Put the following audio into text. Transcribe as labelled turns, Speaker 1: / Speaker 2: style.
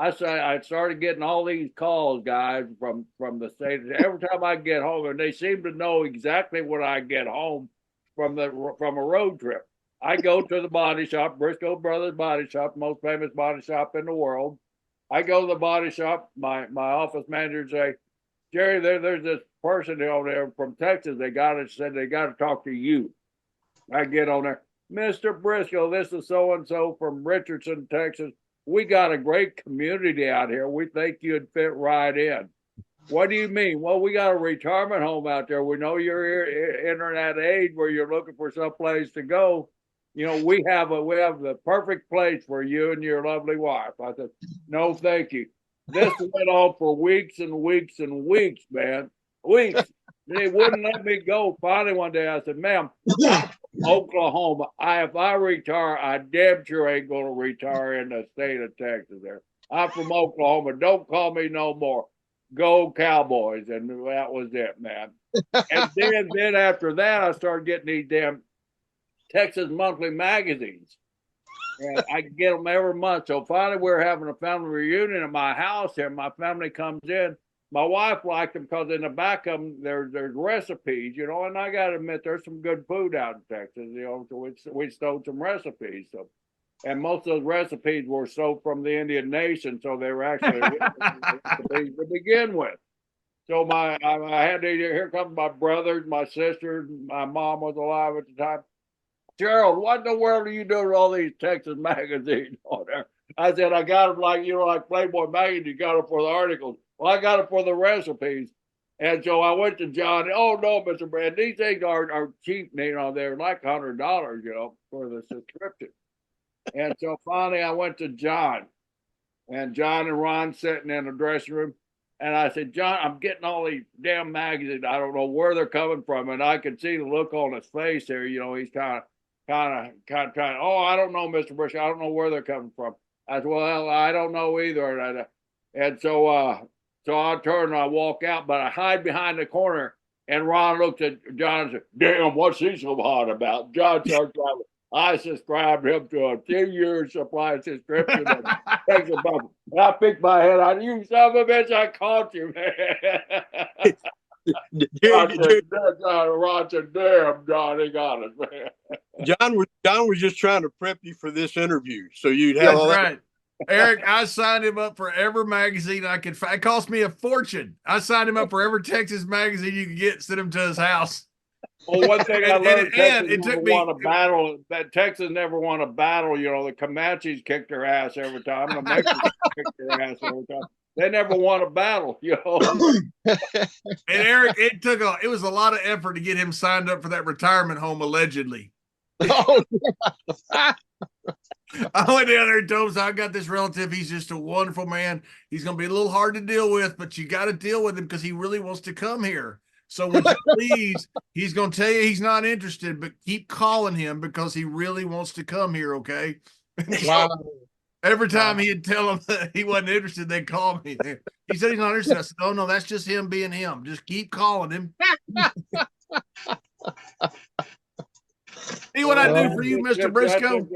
Speaker 1: I started getting all these calls, guys, from the state. Every time I get home, and they seem to know exactly when I get home from a road trip. I go to the body shop, Brisco Brothers Body Shop, most famous body shop in the world. I go to the body shop. My office manager say, Jerry, there's this person over there from Texas. They said they got to talk to you. I get on there, Mr. Brisco. This is so and so from Richardson, Texas. We got a great community out here. We think you'd fit right in. What do you mean? Well, we got a retirement home out there. We know you're entering that age where you're looking for some place to go. You know, we have the perfect place for you and your lovely wife. I said, no, thank you. This went on for weeks and weeks and weeks, man. Weeks. They wouldn't let me go. Finally, one day I said, ma'am, I'm from Oklahoma. If I retire, I damn sure ain't going to retire in the state of Texas there. I'm from Oklahoma. Don't call me no more. Go Cowboys. And that was it, man. And then after that, I started getting these damn Texas monthly magazines. And I get them every month. So finally, we're having a family reunion at my house here. My family comes in. My wife liked them because in the back of them, there's recipes, you know, and I got to admit, there's some good food out in Texas, you know, so we stole some recipes. So, and most of those recipes were stole from the Indian Nation, so they were actually recipes to begin with. So I had to, here comes my brothers, my sisters, my mom was alive at the time. Gerald, what in the world are you doing with all these Texas magazines on there? I said, I got them like, you know, like Playboy magazine, you got them for the articles. Well, I got it for the recipes. And so I went to John. Oh, no, Mr. Brad, these things are cheap. You know, they're like $100, you know, for the subscription. And so finally I went to John. And John and Ron sitting in the dressing room. And I said, John, I'm getting all these damn magazines. I don't know where they're coming from. And I could see the look on his face there. You know, he's kind of trying. Oh, I don't know, Mr. Bush. I don't know where they're coming from. I said, well, I don't know either. And so I turn and I walk out, but I hide behind the corner. And Ron looks at John and said, damn, what's he so hot about? John starts driving. I subscribed him to a 10-year supply subscription. And I picked my head out. You son of a bitch, I caught you, man. Ron said, damn, John, he got it, man.
Speaker 2: John was just trying to prep you for this interview. So you'd have all that. Right.
Speaker 3: Eric, I signed him up for every magazine I could find. It cost me a fortune. I signed him up for every Texas magazine you could get, send him to his house.
Speaker 1: Well, one thing I learned, Texas never won a battle. You know, the Comanches kicked their ass every time. The Mexicans kicked their ass every time. They never won a battle, you know.
Speaker 3: And Eric, it was a lot of effort to get him signed up for that retirement home, allegedly. Oh, yeah. I went down there and told him, I got this relative. He's just a wonderful man. He's going to be a little hard to deal with, but you got to deal with him because he really wants to come here. So would you please, he's going to tell you he's not interested, but keep calling him because he really wants to come here, okay? Wow. Every time he'd tell him that he wasn't interested, they'd call me. He said he's not interested. I said, oh, no, that's just him being him. Just keep calling him. See what I do for you, Mr. Brisco?